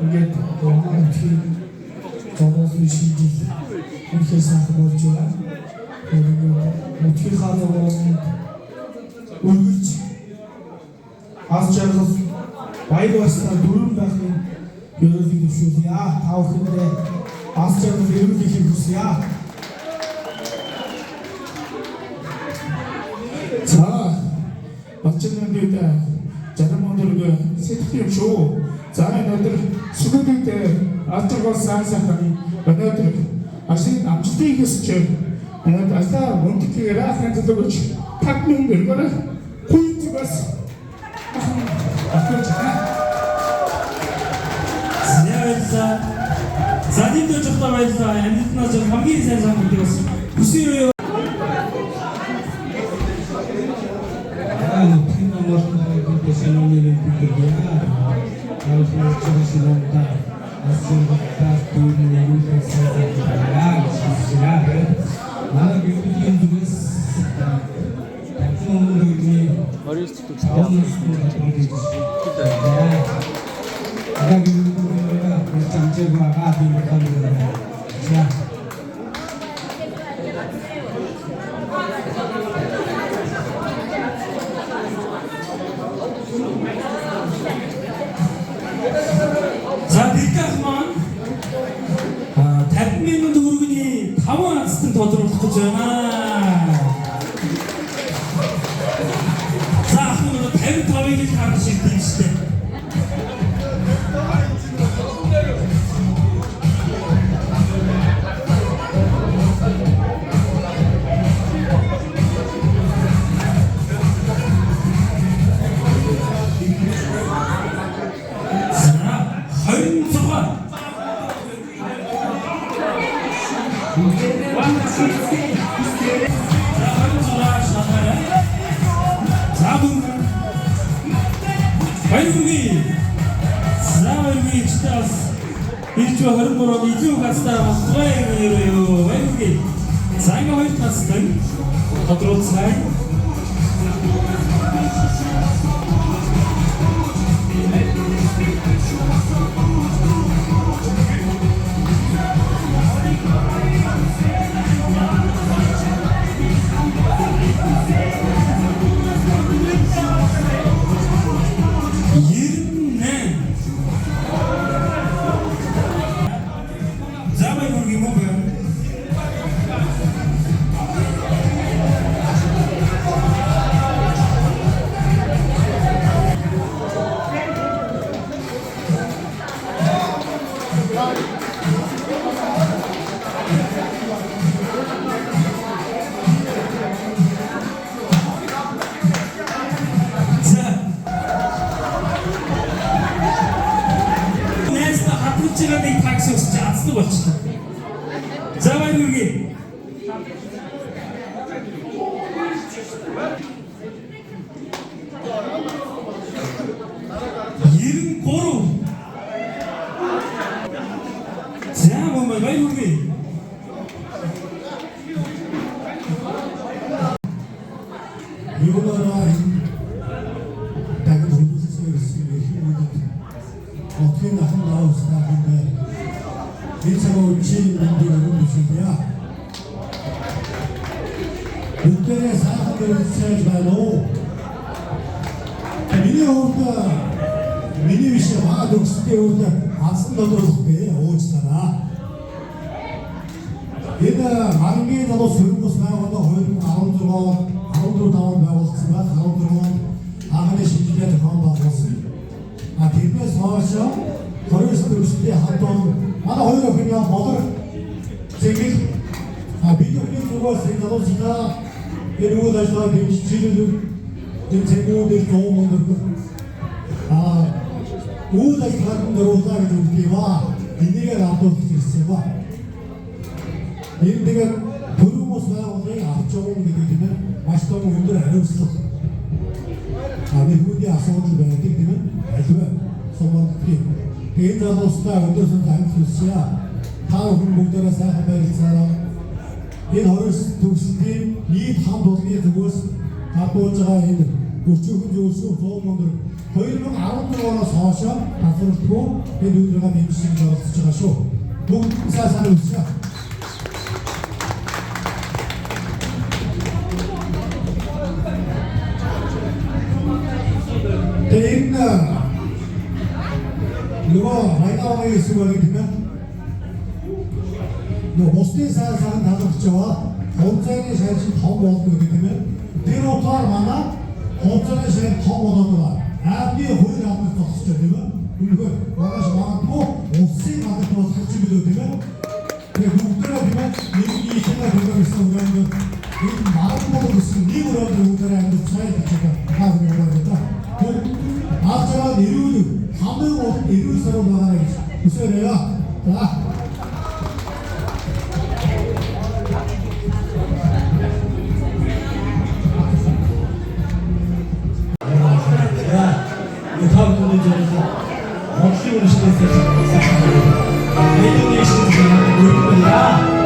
ингээд гомонти томос мишиж үнэхээр болж байна. Мутиха өргөж авчирс байгуулсан дөрвөн байхын ерөөлийн төшөлье. Тавхиндээ авчирс ерөөлийн хүсье. За бачны дэд жарам өдөр сэтгэл шүү. За энэ өдөр сүгэдтэй атгал сайн өнөөдөр ашиг амжилтыг хүсэж өнөөдөр асаа мөндөгийг раахын төлөвч татмын дөрөөр хүйтгээс ахиж Задимд жохтой байлаа. Амьднаас хамгийн сайн санагддаг бас. Хүсээ За бигах маань 50 мянган төгрөгийн 5 ацтан тодруулах гэж байна. За ахмад 55-ыг харж ирсэн юм шүү дээ. Баяргүй. Савэргүй чтас. Ирж 23-нд илүү гацтаа болтгой юу. Баяргүй. Сайн хоёр тастай. Тодруулцгаая. болчихлоо. За баяр хүргэе. За мөн баяр хүргэе. Юунаараа тагд хүмүүсээс ирсэн 어떻게 나쁜 나오스나 근데 인사고 지인들이 누구시냐 그때의 사람들을 세지만도 미니 오다 미니 위시가 와도 그때 오다 아슴너도 그때 오지잖아 얘가 만개에다도 쓰는 것을 나와도 거의 아론드로 나온 나왔지만 아론드로는 아간의 심지에 들어간 바꿨습니다 아, 뒤에서 하셔? 거리에서 들으실 때 한번 아나 허리가 그냥 먹을 생기 아, 미디어 그냥 누가 생각도 진짜 이러고 다시다 지금 제고들 좋은 분들 아, 우다시 가는 대로 오다가 좀 비와 인디가 나도 있어봐 인디가 부르는 모습을 오늘 앞쪽으로 되면 맛있다고 분들 알고 있어 아, 미국이 아서도 배웠기 때문에 알지만 소문이 개인자도 스타 운동선 단수시야 다 공동대로 생각하면 사람 이 너를 두시기 이 다음도에 두고 가보자가 있는 우주군 조수 소문들 거기는 아무 데나 서셔 다소를 두고 이 누들가 민주신 거 수치가쇼 동사사를 시작 대인나 누가 많이 나와야 있으면 되면 너 모스트 사는 다들 저와 혼자의 사실 더 먹게 되면 뒤로 더 많아 혼자의 사실 더 먹어도 아기 호의를 하면 더 쓰잖아요. 그리고 와가서 많고 옷이 많고 솔직히도 되면 누구들아 되면 이 생각 결과를 써오라는 이 마음 먹고 있으면 니그러도 누구들아 하는 차이 자체가 다 그런 거겠다. 아까가 내려오는 밤을 오는 내려올 사람 나가야겠어. 무슨 소리야? 자. 다음 분들에서 억지로 시켰어요. 내년에 시켰어요. 모르겠다.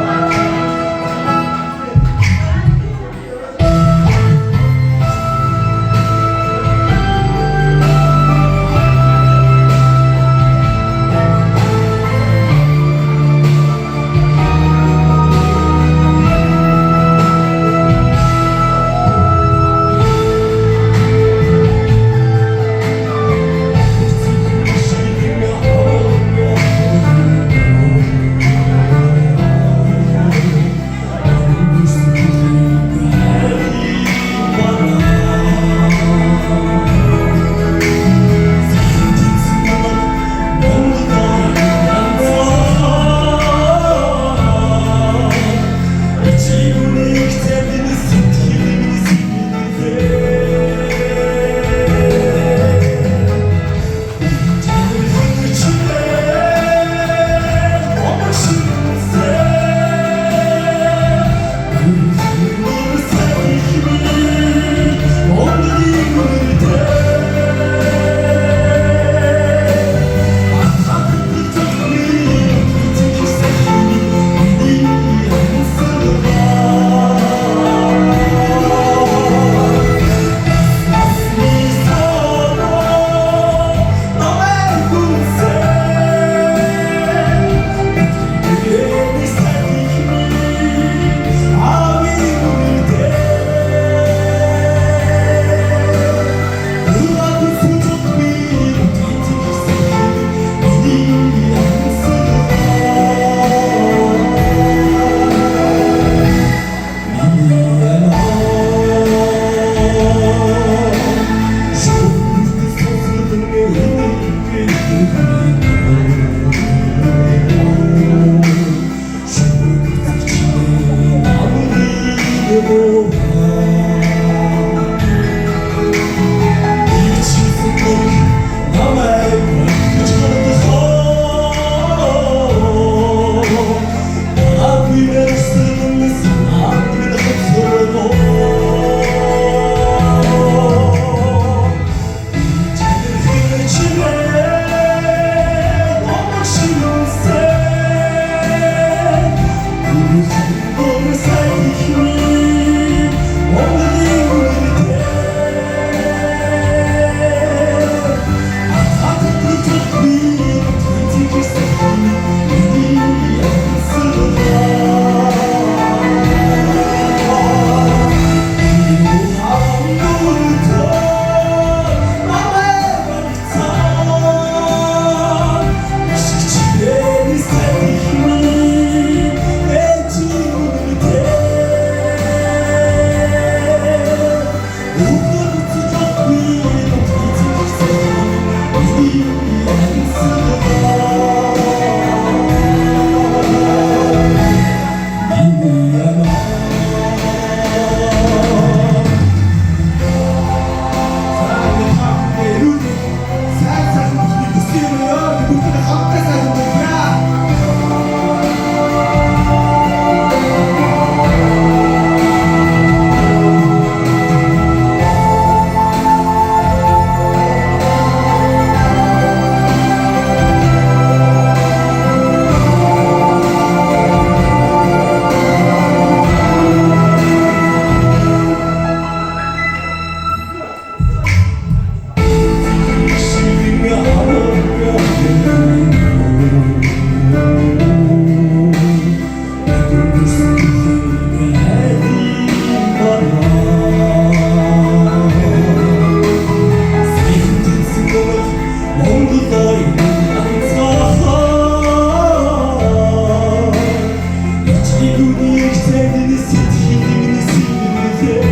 Sevdiğini seçtiğini sildirecek.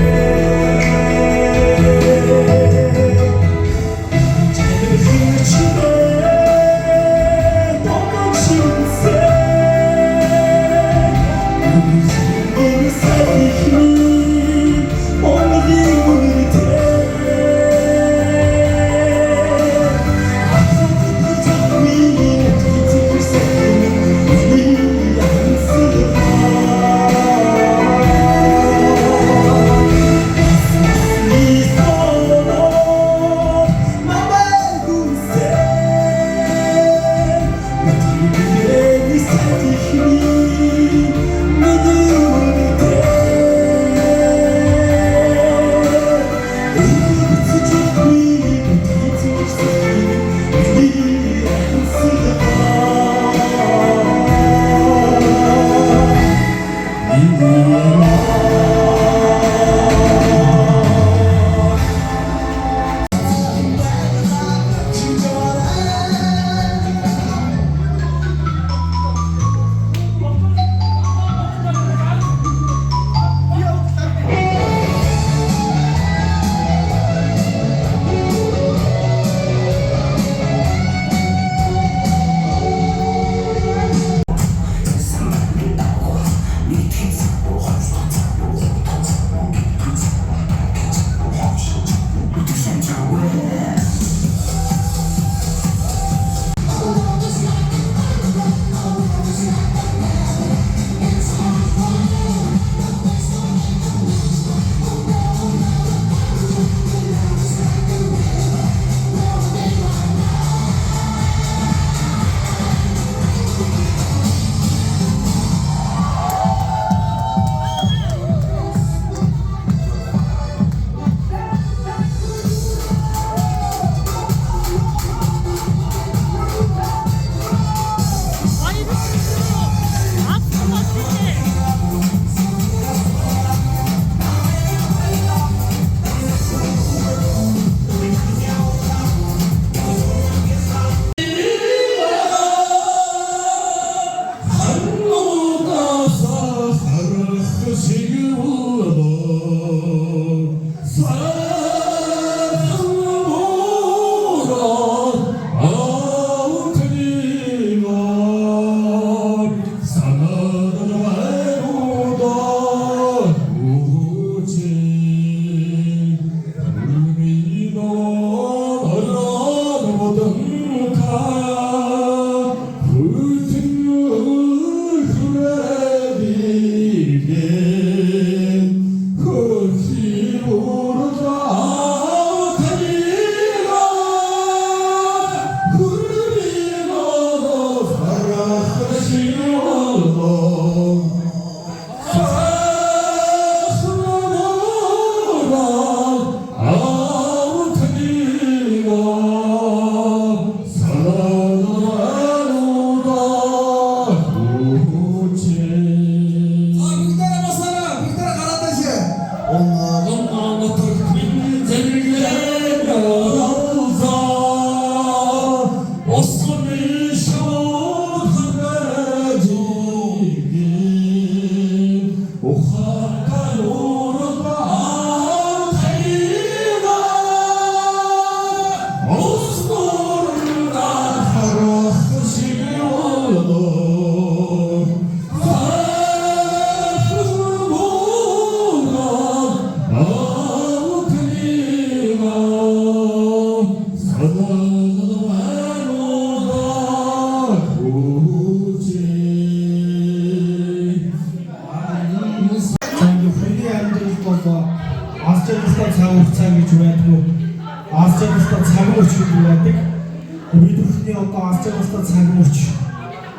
Cennetin içinde doğdum şimdi. Onu sevdik mi? Onu değil bunu biter.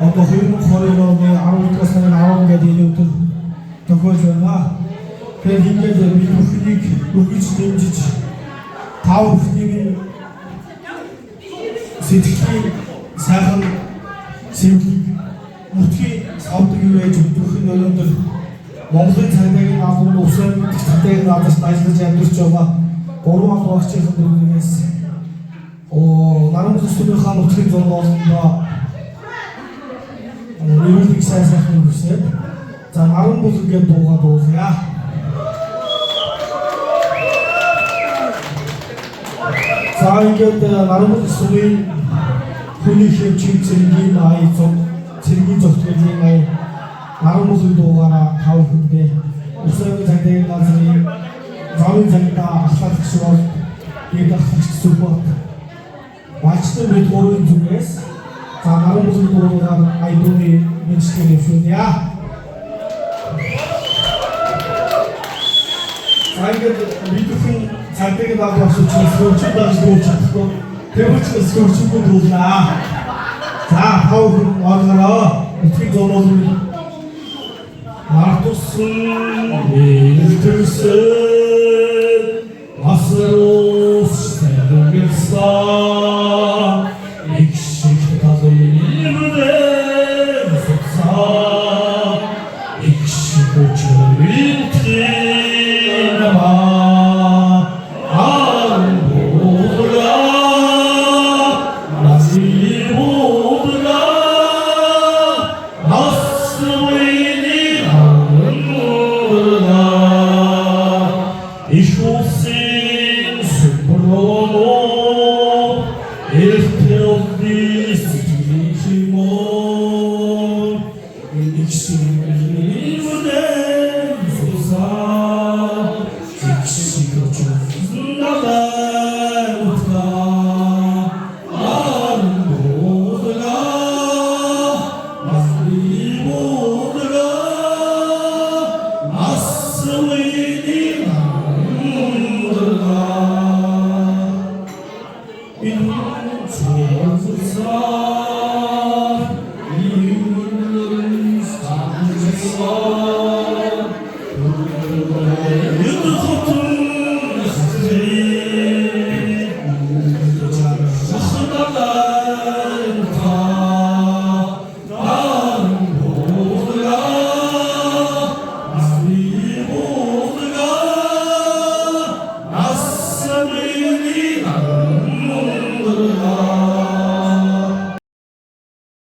Одоо 2020 оны 12 сарын 10 гээд энэ өдөр тохиолж байна. Тэгэхээр ингээд бид бүхнийг үргэлж дэмжиж тав бүхнийг сэтгэлийн сайхан сэвлэг мөтгийн савдаг юу гэж өгөх нь өнөөдөр Монголын цагдаагийн албан усан цагдаагийн газарт ажиллаж амьдарч байгаа 3 багчийн дөрвөөс наран төсвийн хаан мөтгийн зураг болондоо Нэрийг сайн сайхан үгсээд 자, 나름 부족의 도가 도우세요. 자, 이게 나름 부족 소리 흔히 힘줄 즐긴 아이 좀 즐긴 적들이 아이 나름 부족 도가나 가오픈데 우선 장대인 나중에 자민 장다 아파트 수업 얘가 같이 수업 마치도 왜 도로인 중에서 자, 나름 부족 도가 아이돌이 면치게 되었냐? 미국은 잘 되게 나고 와서 지금 출발시고 잡고 대부치가 지금 도구나. 자, 파워는 와가라. 어떻게 전화를 마토스 들스